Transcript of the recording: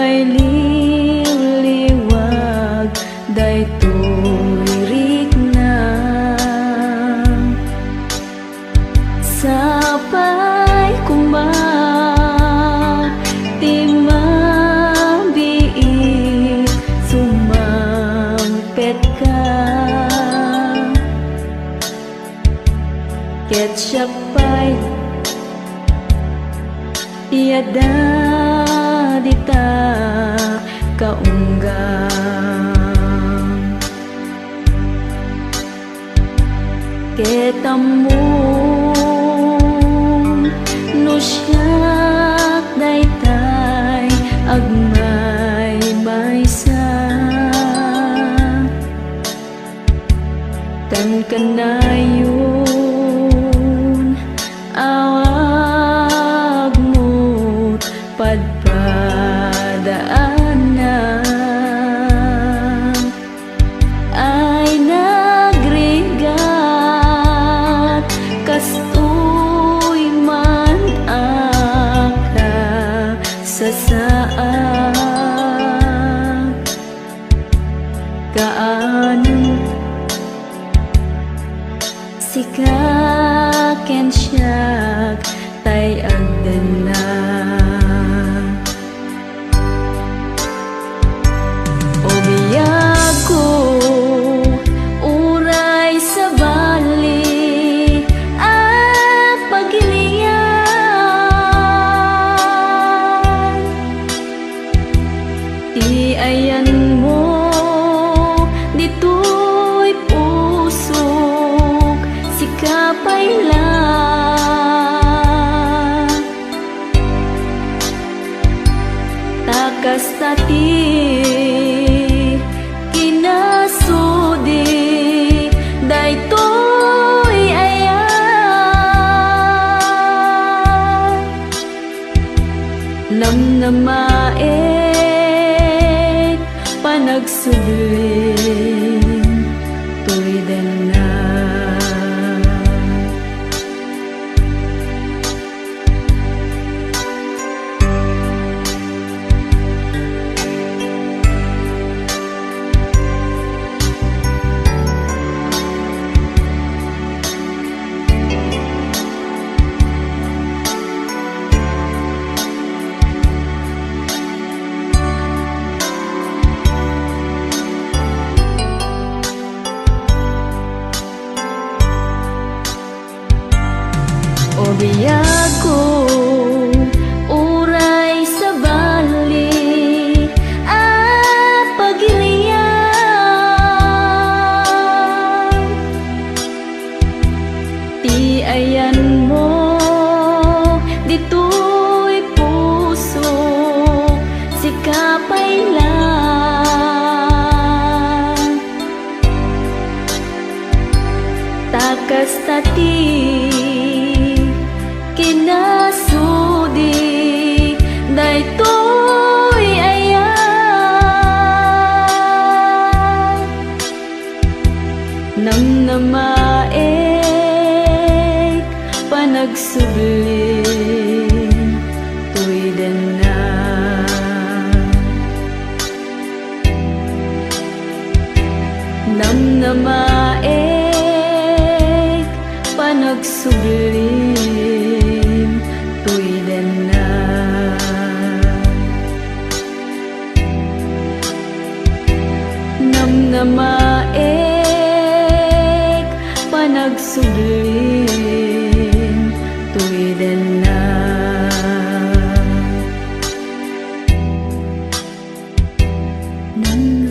Sabay liw-liwag daytoy rikna, sabay kumabiit sumangpet ka. Ketchup pay iyada dita kaunggang, ketamong nusyak daytay agmay maysa, kan kanayon awag mo't padpadaan na, ay nagrigat kastoy man aka sa saak. Kaanon sikaken siyak tay agdana, o biyag ko uray sa bali at pagilian. Di ayan mo dito'y pusok sikapay lang, takas tati kinasudi daytoy ayan, namnamaet panagsudlin to'y dana. O biyag ko uray sa bali at pagilian. Ti ayan mo dito'y pusok sikapay lang, takas tati kinasudi daytoy ayan, namnamaet panagsudlin to'y dana. Namnamaet panagsudlin to'y dana. Namnamaet panagsudlin to'y dana. Namnamaet